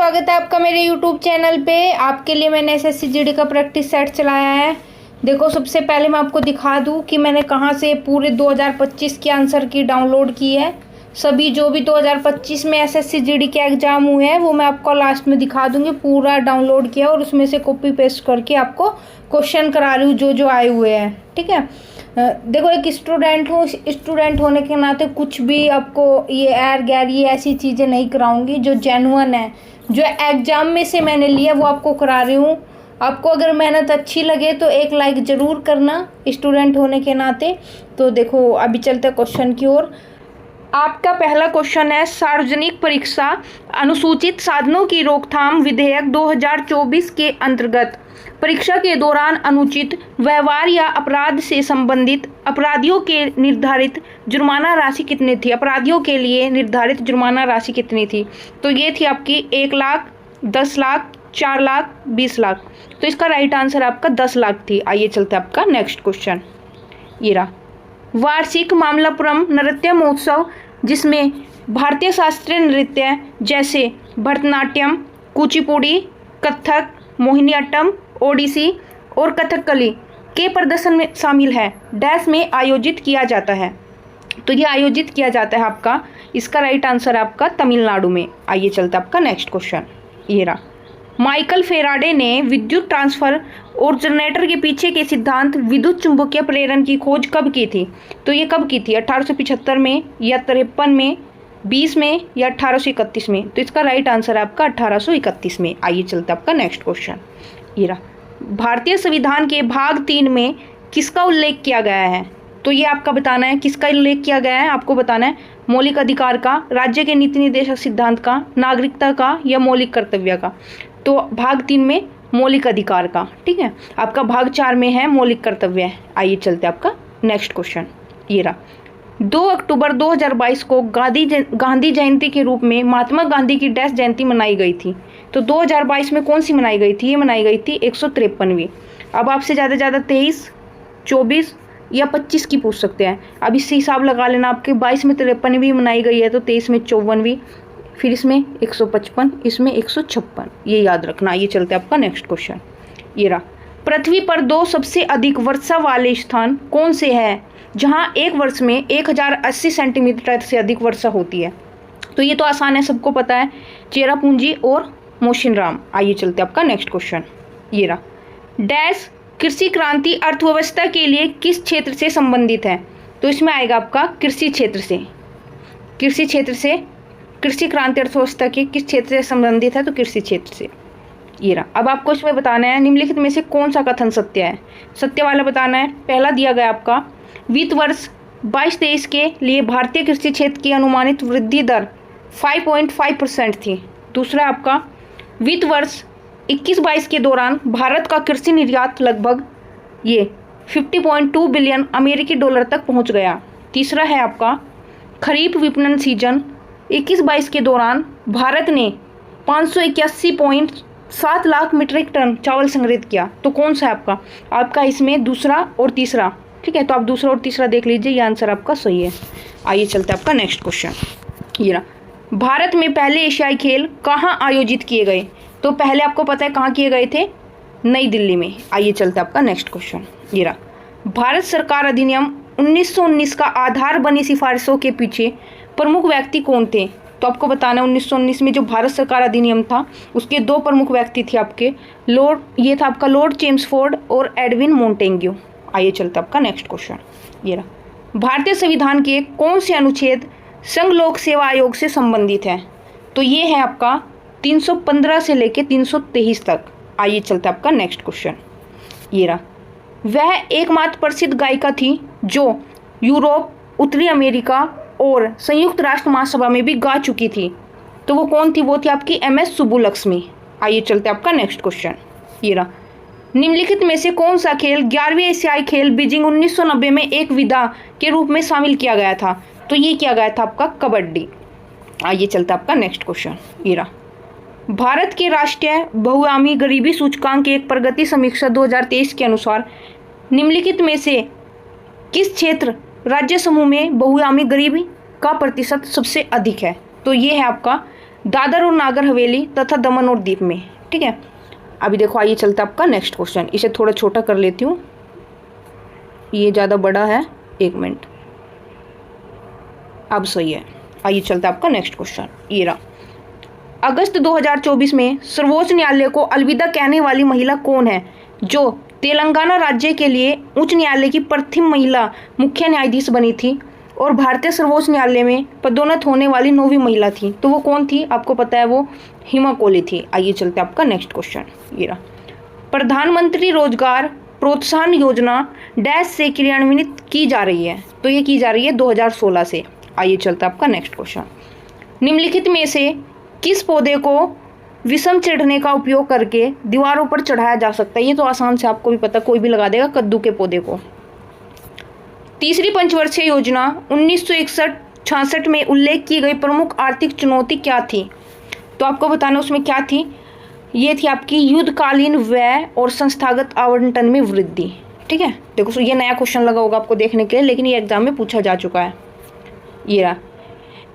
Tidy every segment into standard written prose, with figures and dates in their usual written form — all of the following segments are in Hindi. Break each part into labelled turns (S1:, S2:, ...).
S1: स्वागत है आपका मेरे YouTube चैनल पे। आपके लिए मैंने एसएससी जीडी का प्रैक्टिस सेट चलाया है। देखो, सबसे पहले मैं आपको दिखा दूं कि मैंने कहां से पूरे 2025 के आंसर की डाउनलोड की है। सभी जो भी 2025 में एसएससी जीडी के एग्ज़ाम हुए हैं वो मैं आपको लास्ट में दिखा दूंगी। पूरा डाउनलोड किया और उसमें से कॉपी पेस्ट करके आपको क्वेश्चन करा रही हूँ जो आए हुए हैं। ठीक है, देखो, एक स्टूडेंट हूँ, स्टूडेंट होने के नाते कुछ भी आपको ये एर गैर ये ऐसी चीज़ें नहीं कराऊंगी। जो जेन्युइन है, जो एग्ज़ाम में से मैंने लिया वो आपको करा रही हूँ। आपको अगर मेहनत अच्छी लगे तो एक लाइक ज़रूर करना स्टूडेंट होने के नाते। तो देखो, अभी चलते क्वेश्चन की ओर। आपका पहला क्वेश्चन है, सार्वजनिक परीक्षा अनुसूचित साधनों की रोकथाम विधेयक 2024 के अंतर्गत परीक्षा के दौरान अनुचित व्यवहार या अपराध से संबंधित अपराधियों के निर्धारित जुर्माना राशि कितनी थी? अपराधियों के लिए निर्धारित जुर्माना राशि कितनी थी? तो ये थी आपकी 1 लाख, 10 लाख, 4 लाख, 20 लाख। तो इसका राइट आंसर आपका 10 लाख थी। आइए चलते आपका नेक्स्ट क्वेश्चन। ये रहा, वार्षिक मामल्लपुरम नृत्य महोत्सव जिसमें भारतीय शास्त्रीय नृत्य जैसे भरतनाट्यम, कुचिपुड़ी, कथक, मोहिनीअट्टम, ओडिसी और कथकली के प्रदर्शन में शामिल है, डैश में आयोजित किया जाता है। तो ये आयोजित किया जाता है आपका, इसका राइट आंसर है आपका तमिलनाडु में। आइए चलते आपका नेक्स्ट क्वेश्चन। ये रहा, माइकल फेराडे ने विद्युत ट्रांसफर और जनरेटर के पीछे के सिद्धांत विद्युत चुंबकीय प्रेरण की खोज कब की थी? तो ये कब की थी? 1875 में या 53 में, 20 में या 1831 में? तो इसका राइट आंसर है आपका 1831 में। आइए चलते आपका नेक्स्ट क्वेश्चन। ये रहा, भारतीय संविधान के भाग 3 में किसका उल्लेख किया गया है? तो ये आपका बताना है किसका उल्लेख किया गया है। आपको बताना है मौलिक अधिकार का, राज्य के नीति निर्देशक सिद्धांत का, नागरिकता का या मौलिक कर्तव्य का? तो भाग 3 में मौलिक अधिकार का। ठीक है, आपका भाग 4 में है मौलिक कर्तव्य। आइए चलते आपका नेक्स्ट क्वेश्चन। ये रहा, 2 अक्टूबर 2022 को गांधी जयंती के रूप में महात्मा गांधी की डैश जयंती मनाई गई थी। तो 2022 में कौन सी मनाई गई थी? ये मनाई गई थी 153वीं। अब आपसे ज़्यादा 23, 24 या 25 की पूछ सकते हैं। अब इससे हिसाब लगा लेना, आपके 22 में 53वीं मनाई गई है तो 23 में 54वीं, फिर इसमें 155, इसमें 156, ये याद रखना। ये चलते आपका नेक्स्ट क्वेश्चन। ये रहा, पृथ्वी पर 2 सबसे अधिक वर्षा वाले स्थान कौन से हैं जहां एक वर्ष में 1080 सेंटीमीटर से अधिक वर्षा होती है? तो ये तो आसान है, सबको पता है, चेरापूंजी और मोशिनराम। आइए चलते आपका नेक्स्ट क्वेश्चन। ये रहा, डैश कृषि क्रांति अर्थव्यवस्था के लिए किस क्षेत्र से संबंधित है? तो इसमें आएगा आपका कृषि क्षेत्र से। कृषि क्षेत्र से कृषि क्रांति अर्थव्यवस्था के किस क्षेत्र से संबंधित है? तो कृषि क्षेत्र से। ये रहा, अब आपको इसमें बताना है निम्नलिखित में से कौन सा कथन सत्य है। सत्य वाला बताना है। पहला दिया गया आपका, वित्त वर्ष 22-23 के लिए भारतीय कृषि क्षेत्र की अनुमानित वृद्धि दर 5.5% थी। दूसरा आपका, वित्त वर्ष 21-22 के दौरान भारत का कृषि निर्यात लगभग ये 50.2 बिलियन अमेरिकी डॉलर तक पहुंच गया। तीसरा है आपका, खरीफ विपणन सीजन 21-22 के दौरान भारत ने 581.7 लाख मीट्रिक टन चावल संग्रहित किया। तो कौन सा है आपका? आपका इसमें दूसरा और तीसरा। ठीक है, तो आप दूसरा और तीसरा देख लीजिए, ये आंसर आपका सही है। आइए चलते आपका नेक्स्ट क्वेश्चन। ये रहा, भारत में पहले एशियाई खेल कहाँ आयोजित किए गए? तो पहले आपको पता है कहाँ किए गए थे? नई दिल्ली में। आइए चलते आपका नेक्स्ट क्वेश्चन। ये रहा, भारत सरकार अधिनियम 1919 का आधार बनी सिफारिशों के पीछे प्रमुख व्यक्ति कौन थे? तो आपको बताना है 1919 में जो भारत सरकार अधिनियम था उसके 2 प्रमुख व्यक्ति थे आपके, ये था आपका लॉर्ड चेम्सफोर्ड और एडविन मोंटेग्यू। आइए चलते आपका नेक्स्ट क्वेश्चन। ये रहा, भारतीय संविधान के कौन से अनुच्छेद संघ लोक सेवा आयोग से संबंधित है? तो ये है आपका 315 से लेके 323 तक। आइए चलते आपका नेक्स्ट क्वेश्चन। ये रहा, वह एकमात्र प्रसिद्ध गायिका थी जो यूरोप, उत्तरी अमेरिका और संयुक्त राष्ट्र महासभा में भी गा चुकी थी। तो वो कौन थी? वो थी आपकी MS सुब्बुलक्ष्मी। आइए चलते आपका नेक्स्ट क्वेश्चन। ये रहा, निम्नलिखित में से कौन सा खेल 11वीं एशियाई खेल बीजिंग 1990 में एक विधा के रूप में शामिल किया गया था? तो ये किया गया था आपका कबड्डी। आइए चलते आपका नेक्स्ट क्वेश्चन। ये रहा, भारत के राष्ट्रीय बहुआयामी गरीबी सूचकांक एक प्रगति समीक्षा 2023 के अनुसार निम्नलिखित में से किस क्षेत्र राज्य समूह में बहुआयामी गरीबी का प्रतिशत सबसे अधिक है? तो ये है आपका दादर और नागर हवेली तथा दमन और दीप में। ठीक है, अभी देखो आइए चलता आपका नेक्स्ट क्वेश्चन। इसे थोड़ा छोटा कर लेती हूँ, ये ज़्यादा बड़ा है, 1 मिनट, अब सही है। आइए चलता आपका नेक्स्ट क्वेश्चन, ये रहा। अगस्त 2024 में सर्वोच्च न्यायालय को अलविदा कहने वाली महिला कौन है, जो तेलंगाना राज्य के लिए उच्च न्यायालय की प्रथम महिला मुख्य न्यायाधीश बनी थी और भारतीय सर्वोच्च न्यायालय में पदोन्नत होने वाली 9वीं महिला थी। तो वो कौन थी, आपको पता है, वो हिमा कोहली थी। आइए चलते आपका नेक्स्ट क्वेश्चन, ये रहा। प्रधानमंत्री रोजगार प्रोत्साहन योजना डैश से क्रियान्वित की जा रही है, तो ये की जा रही है 2016 से। आइए चलता आपका नेक्स्ट क्वेश्चन। निम्नलिखित में से किस पौधे को विषम चढ़ने का उपयोग करके दीवारों पर चढ़ाया जा सकता है? ये तो आसान से आपको भी पता, कोई भी लगा देगा, कद्दू के पौधे को। तीसरी पंचवर्षीय योजना 1961-66 में उल्लेख की गई प्रमुख आर्थिक चुनौती क्या थी? तो आपको बताना उसमें क्या थी। ये थी आपकी युद्धकालीन व्यय और संस्थागत आवंटन में वृद्धि। ठीक है, देखो ये नया क्वेश्चन लगा होगा आपको देखने के लिए, लेकिन ये एग्जाम में पूछा जा चुका है। ये रहा।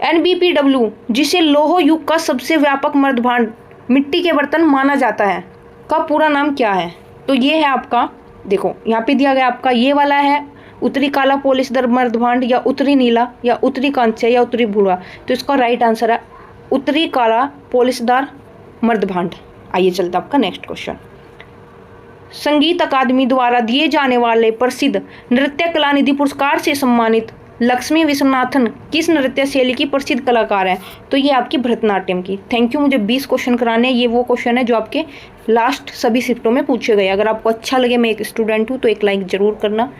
S1: NBPW, जिसे लौह युग का सबसे व्यापक मर्दभांड मिट्टी के बर्तन माना जाता है, का पूरा नाम क्या है? तो ये है आपका, देखो यहाँ पे दिया गया आपका, ये वाला है उत्तरी काला पॉलिशदार मर्दभांड, या उत्तरी नीला, या उत्तरी कांस्य, या उत्तरी भूरा। तो इसका राइट आंसर है उत्तरी काला पॉलिशदार मर्दभांड। आइए चलता आपका नेक्स्ट क्वेश्चन। संगीत अकादमी द्वारा दिए जाने वाले प्रसिद्ध नृत्य कला निधि पुरस्कार से सम्मानित लक्ष्मी विश्वनाथन किस नृत्य शैली की प्रसिद्ध कलाकार है? तो ये आपकी भरतनाट्यम की। थैंक यू, मुझे 20 क्वेश्चन कराने हैं। ये वो क्वेश्चन है जो आपके लास्ट सभी शिफ्टों में पूछे गए। अगर आपको अच्छा लगे, मैं एक स्टूडेंट हूँ, तो एक लाइक जरूर करना।